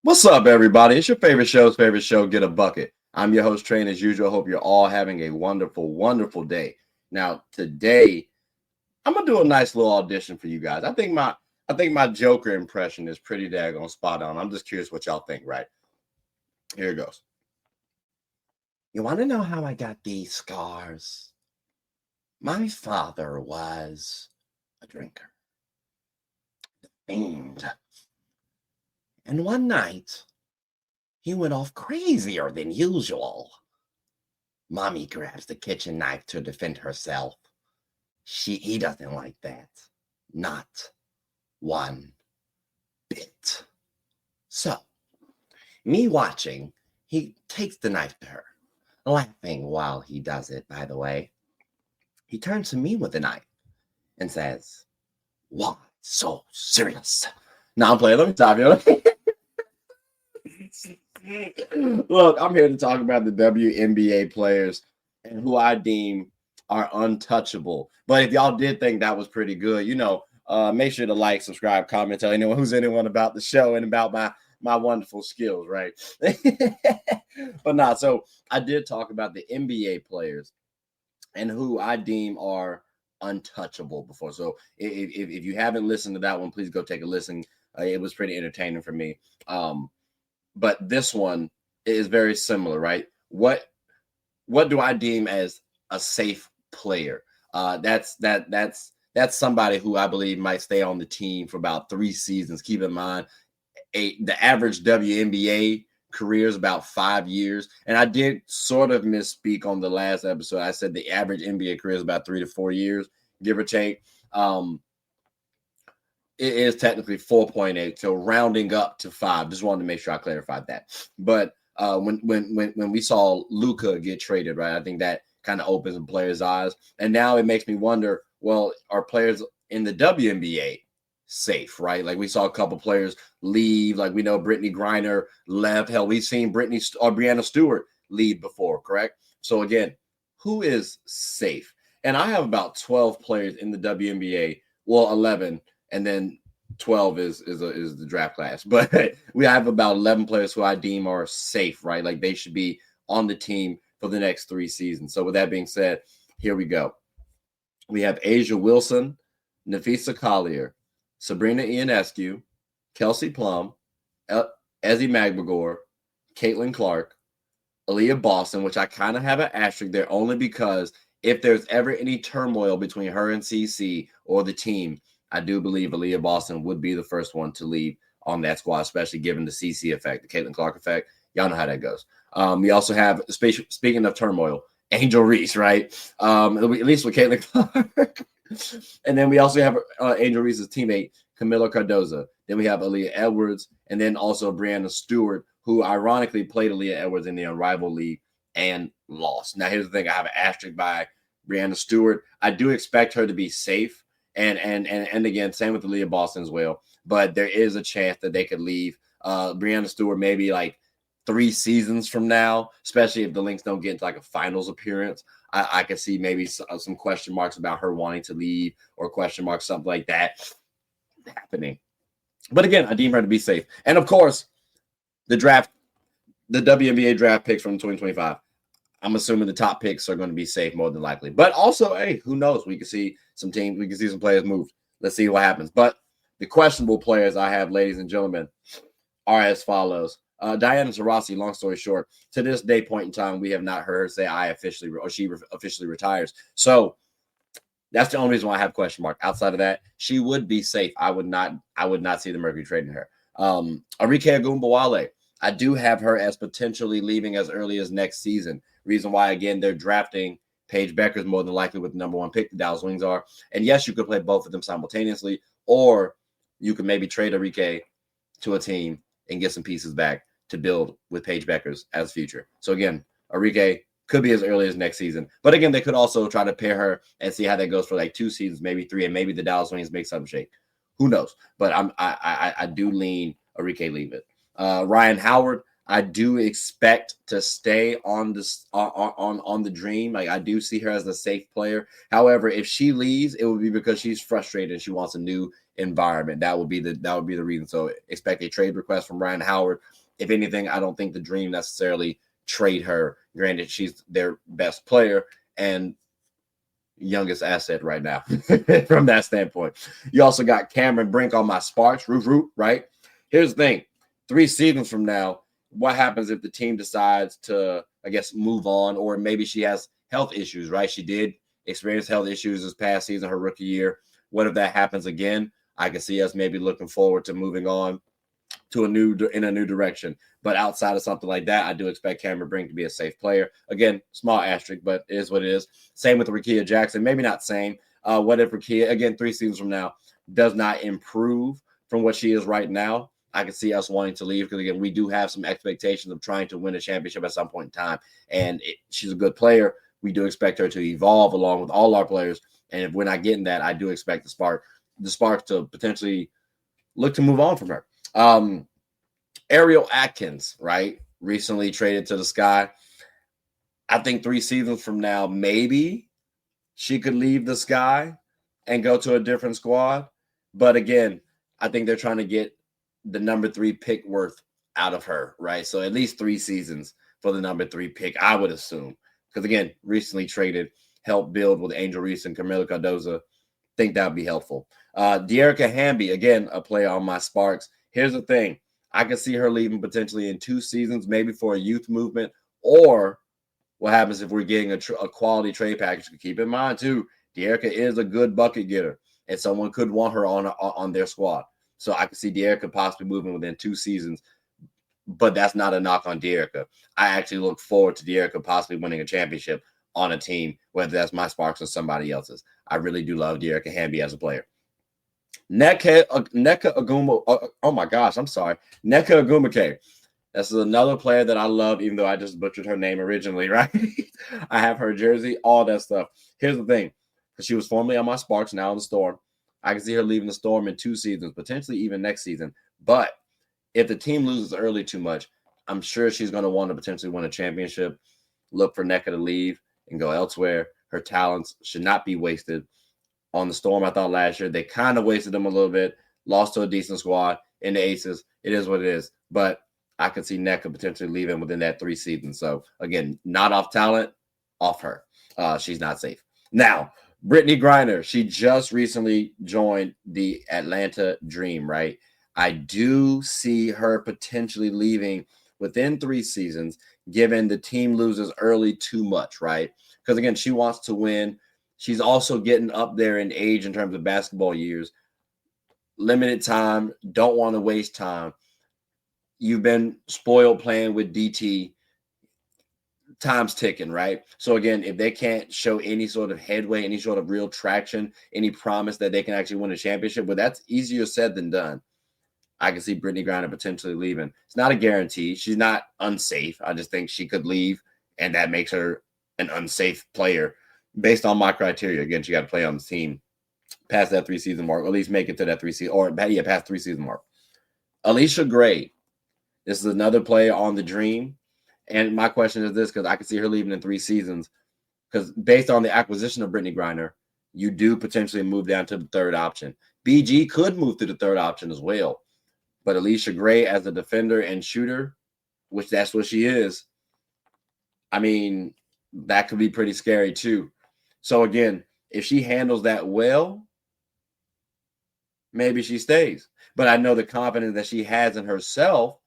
What's up, everybody? It's your favorite show, Get a Bucket. I'm your host, Train, as usual. Hope you're all having a wonderful, wonderful day. Now, today, I'm gonna do a nice little audition for you guys. I think my Joker impression is pretty daggone spot on. I'm just curious what y'all think, right? Here it goes. You want to know how I got these scars? My father was a drinker, fiend. And one night, he went off crazier than usual. Mommy grabs the kitchen knife to defend herself. He doesn't like that. Not one bit. So, me watching, he takes the knife to her, laughing while he does it, by the way. He turns to me with the knife and says, "Why so serious?" Now I'm playing. Let me stop you. Look, I'm here to talk about the WNBA players and who I deem are untouchable. But if y'all did think that was pretty good, make sure to like, subscribe, comment, tell anyone about the show and about my wonderful skills, right? But not so I did talk about the NBA players and who I deem are untouchable before. So if you haven't listened to that one, please go take a listen. It was pretty entertaining for me. But this one is very similar, right? What do I deem as a safe player? That's somebody who I believe might stay on the team for about 3 seasons. Keep in mind, the average WNBA career is about 5 years, and I did sort of misspeak on the last episode. I said the average NBA career is about 3 to 4 years, give or take. It is technically 4.8, so rounding up to 5. Just wanted to make sure I clarified that. But when we saw Luka get traded, right, I think that kind of opens the players' eyes. And now it makes me wonder, well, are players in the WNBA safe, right? Like we saw a couple players leave. Like we know Brittany Griner left. Hell, we've seen Brianna Stewart leave before, correct? So again, who is safe? And I have about 12 players in the WNBA. Well, 11. And then 12 is the draft class. But we have about 11 players who I deem are safe, right? Like they should be on the team for the next 3 seasons. So with that being said, here we go. We have Asia Wilson, Nafisa Collier, Sabrina Ionescu, Kelsey Plum, Ezzy Magbagor, Caitlin Clark, Aaliyah Boston, which I kind of have an asterisk there only because if there's ever any turmoil between her and CC or the team, I do believe Aaliyah Boston would be the first one to leave on that squad, especially given the CC effect, the Caitlin Clark effect. Y'all know how that goes. We also have, speaking of turmoil, Angel Reese, right? At least with Caitlin Clark. And then we also have Angel Reese's teammate, Camila Cardoza. Then we have Aaliyah Edwards, and then also Brianna Stewart, who ironically played Aaliyah Edwards in the Unrivaled League and lost. Now, here's the thing. I have an asterisk by Brianna Stewart. I do expect her to be safe. And again, same with Aaliyah Boston as well. But there is a chance that they could leave Brianna Stewart maybe like 3 seasons from now, especially if the Lynx don't get into like a finals appearance. I could see maybe some question marks about her wanting to leave or question marks, something like that happening. But again, I deem her to be safe. And of course, the WNBA draft picks from 2025. I'm assuming the top picks are going to be safe more than likely. But also, hey, who knows? We can see some teams, we can see some players move. Let's see what happens. But the questionable players I have, ladies and gentlemen, are as follows. Diana Taurasi, long story short, to this day point in time, we have not heard her say she officially retires. So that's the only reason why I have question mark. Outside of that, she would be safe. I would not see the Mercury trading her. Arike Agumbawale, I do have her as potentially leaving as early as next season. Reason why, again, they're drafting Paige Beckers more than likely with the number 1 pick. The Dallas Wings are. And yes, you could play both of them simultaneously, or you could maybe trade Arike to a team and get some pieces back to build with Paige Beckers as future. So again, Arike could be as early as next season. But again, they could also try to pair her and see how that goes for like 2 seasons, maybe 3, and maybe the Dallas Wings make some shape. Who knows? But I do lean Arike leave it. Ryan Howard, I do expect to stay on the dream. Like I do see her as a safe player. However, if she leaves, it would be because she's frustrated and she wants a new environment. That would be the reason. So expect a trade request from Ryan Howard. If anything, I don't think the dream necessarily trade her. Granted, she's their best player and youngest asset right now from that standpoint. You also got Cameron Brink on my Sparks, root, right? Here's the thing. 3 seasons from now, what happens if the team decides to, I guess, move on, or maybe she has health issues, right? She did experience health issues this past season, her rookie year. What if that happens again? I can see us maybe looking forward to moving on to a new direction. But outside of something like that, I do expect Cameron Brink to be a safe player. Again, small asterisk, but it is what it is. Same with Rickea Jackson. Maybe not same. What if Rickea, again, 3 seasons from now, does not improve from what she is right now? I can see us wanting to leave because, again, we do have some expectations of trying to win a championship at some point in time. And she's a good player. We do expect her to evolve along with all our players. And if we're not getting that, I do expect the Sparks to potentially look to move on from her. Ariel Atkins, right? Recently traded to the Sky. I think 3 seasons from now, maybe she could leave the Sky and go to a different squad. But again, I think they're trying to get the number 3 pick worth out of her, right? So at least 3 seasons for the number 3 pick, I would assume. Because again, recently traded, helped build with Angel Reese and Camila Cardoza. Think that would be helpful. Dearica Hamby, again, a player on my Sparks. Here's the thing. I could see her leaving potentially in 2 seasons, maybe for a youth movement, or what happens if we're getting a quality trade package. Keep in mind, too, Dearica is a good bucket getter, and someone could want her on their squad. So I could see Dearica possibly moving within 2 seasons, but that's not a knock on Dearica. I actually look forward to Dearica possibly winning a championship on a team, whether that's my Sparks or somebody else's. I really do love Dearica Hamby as a player. Nneka Aguma. Oh my gosh, I'm sorry. Nneka Agumake. This is another player that I love, even though I just butchered her name originally, right? I have her jersey, all that stuff. Here's the thing. Because she was formerly on my Sparks, now in the Storm. I can see her leaving the Storm in 2 seasons, potentially even next season. But if the team loses early too much, I'm sure she's going to want to potentially win a championship, look for Nneka to leave and go elsewhere. Her talents should not be wasted. On the Storm, I thought last year they kind of wasted them a little bit, lost to a decent squad in the Aces. It is what it is. But I could see Nneka potentially leaving within that 3 seasons. So, again, not off talent, off her. She's not safe. Now, Brittany Griner, she just recently joined the Atlanta Dream, right? I do see her potentially leaving within 3 seasons, given the team loses early too much, right? Because, again, she wants to win. She's also getting up there in age in terms of basketball years. Limited time, don't want to waste time. You've been spoiled playing with DT. Time's ticking, right? So again, if they can't show any sort of headway, any sort of real traction, any promise that they can actually win a championship, well, that's easier said than done. I can see Brittany Griner potentially leaving. It's not a guarantee. She's not unsafe. I just think she could leave, and that makes her an unsafe player. Based on my criteria, again, she got to play on the team past that 3 season mark, or at least make it to that 3 season, or past 3 season mark. Alicia Gray, this is another player on the Dream, and my question is this, because I can see her leaving in 3 seasons, because based on the acquisition of Brittany Griner, you do potentially move down to the 3rd option. BG could move to the 3rd option as well, but Alicia Gray as a defender and shooter, which that's what she is, I mean, that could be pretty scary too. So again, if she handles that well, maybe she stays. But I know the confidence that she has in herself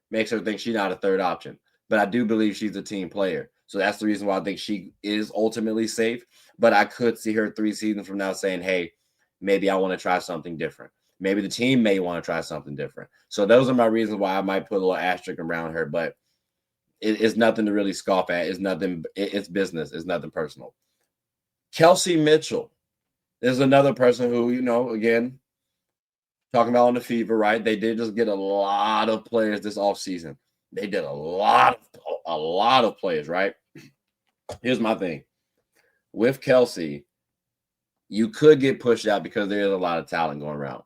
makes her think she's not a 3rd option. But I do believe she's a team player. So that's the reason why I think she is ultimately safe. But I could see her 3 seasons from now saying, hey, maybe I want to try something different. Maybe the team may want to try something different. So those are my reasons why I might put a little asterisk around her. But it's nothing to really scoff at. It's nothing. It's business. It's nothing personal. Kelsey Mitchell is another person who, again, talking about on the Fever, right? They did just get a lot of players this offseason. They did a lot of players, right? Here's my thing. With Kelsey, you could get pushed out because there is a lot of talent going around.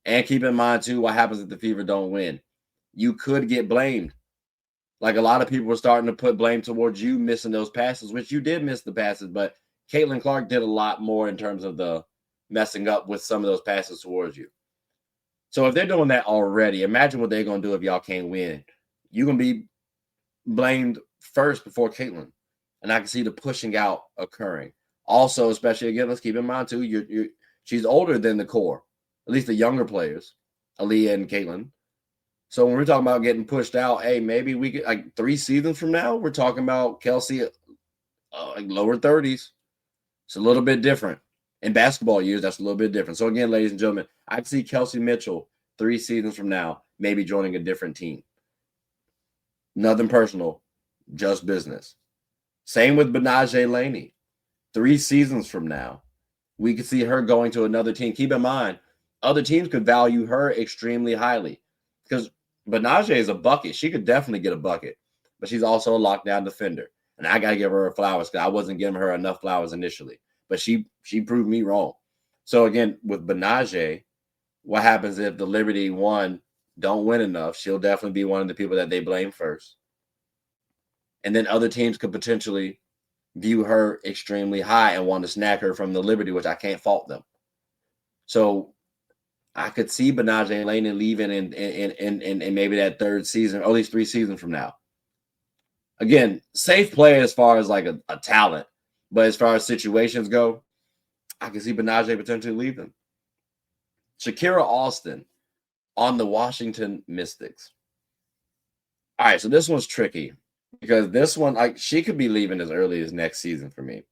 And keep in mind, too, what happens if the Fever don't win. You could get blamed. Like a lot of people were starting to put blame towards you missing those passes, which you did miss the passes, but Caitlin Clark did a lot more in terms of the messing up with some of those passes towards you. So if they're doing that already, imagine what they're going to do if y'all can't win. You're going to be blamed first before Caitlin. And I can see the pushing out occurring. Also, especially again, let's keep in mind too, she's older than the core, at least the younger players, Aaliyah and Caitlin. So when we're talking about getting pushed out, hey, maybe we could, like 3 seasons from now, we're talking about Kelsey like lower 30s. It's a little bit different. In basketball years, that's a little bit different. So again, ladies and gentlemen, I can see Kelsey Mitchell 3 seasons from now, maybe joining a different team. Nothing personal, just business. Same with Benaje Laney. 3 seasons from now, we could see her going to another team. Keep in mind, other teams could value her extremely highly because Benaje is a bucket. She could definitely get a bucket, but she's also a lockdown defender. And I got to give her flowers because I wasn't giving her enough flowers initially. But she proved me wrong. So again, with Benaje, what happens if the Liberty don't win enough? She'll definitely be one of the people that they blame first. And then other teams could potentially view her extremely high and want to snag her from the Liberty, which I can't fault them. So I could see Benaje Laney leaving in maybe that 3rd season, or at least 3 seasons from now. Again, safe play as far as like a talent, but as far as situations go, I can see Benaje potentially leaving. Shakira Austin on the Washington Mystics. All right, so this one's tricky because this one, like, she could be leaving as early as next season for me.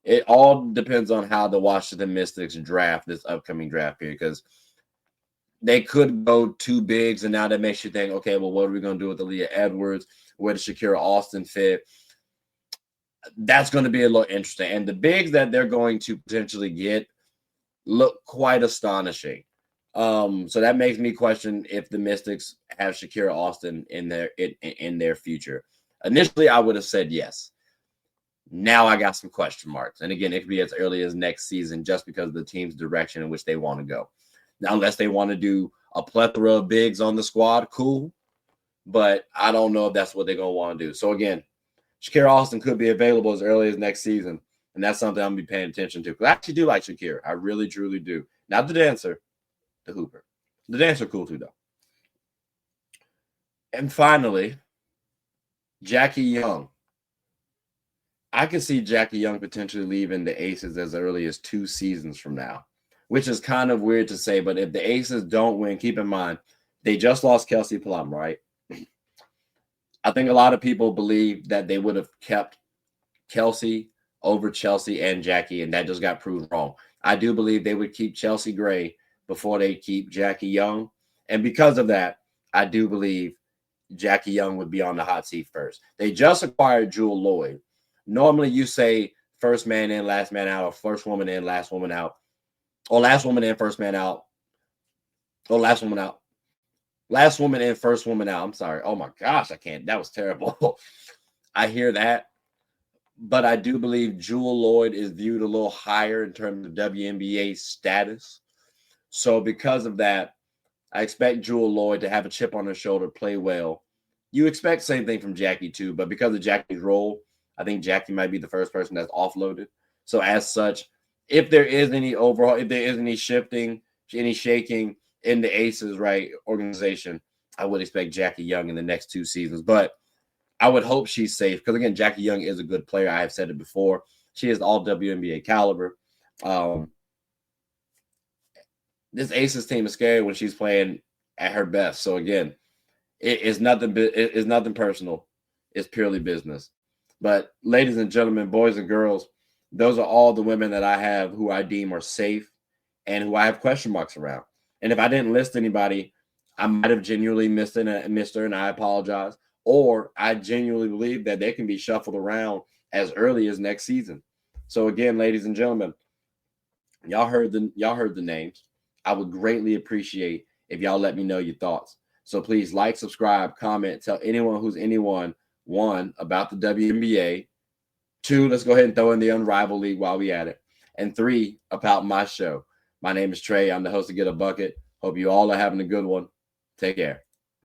It all depends on how the Washington Mystics draft this upcoming draft period because they could go 2 bigs, and now that makes you think, okay, well, what are we going to do with Aaliyah Edwards? Where does Shakira Austin fit? That's going to be a little interesting. And the bigs that they're going to potentially get look quite astonishing. So that makes me question if the Mystics have Shakira Austin in their future. Initially, I would have said yes. Now I got some question marks. And again, it could be as early as next season just because of the team's direction in which they want to go. Now, unless they want to do a plethora of bigs on the squad, cool. But I don't know if that's what they're going to want to do. So again, Shakira Austin could be available as early as next season. And that's something I'm going to be paying attention to. Because I actually do like Shakira. I really, truly do. Not the dancer, the hooper. The dancer cool too, though. And finally, Jackie Young. I could see Jackie Young potentially leaving the Aces as early as 2 seasons from now, which is kind of weird to say. But if the Aces don't win, keep in mind, they just lost Kelsey Plum, right? I think a lot of people believe that they would have kept Kelsey over Chelsea and Jackie, and that just got proved wrong. I do believe they would keep Chelsea Gray before they keep Jackie Young. And because of that, I do believe Jackie Young would be on the hot seat first. They just acquired Jewel Lloyd. Normally you say first man in, last man out, or first woman in, last woman out, or last woman in, first man out, or last woman out. Last woman in, first woman out. I'm sorry. Oh my gosh, I can't. That was terrible. I hear that. But I do believe Jewel Lloyd is viewed a little higher in terms of WNBA status. So because of that, I expect Jewel Lloyd to have a chip on her shoulder, play well. You expect the same thing from Jackie too, but because of Jackie's role, I think Jackie might be the first person that's offloaded. So as such, if there is any overhaul, if there is any shifting, any shaking in the Aces, right, organization, I would expect Jackie Young in the next 2 seasons. But I would hope she's safe because, again, Jackie Young is a good player. I have said it before. She is all WNBA caliber. This Aces team is scary when she's playing at her best. So, again, it's nothing personal. It's purely business. But, ladies and gentlemen, boys and girls, those are all the women that I have who I deem are safe and who I have question marks around. And if I didn't list anybody, I might have genuinely missed her, and I apologize. Or I genuinely believe that they can be shuffled around as early as next season. So again, ladies and gentlemen, y'all heard the names. I would greatly appreciate if y'all let me know your thoughts. So please like, subscribe, comment, tell anyone who's anyone, 1, about the WNBA, 2, let's go ahead and throw in the Unrivaled League while we at it, and 3, about my show. My name is Trey. I'm the host of Get a Bucket. Hope you all are having a good one. Take care.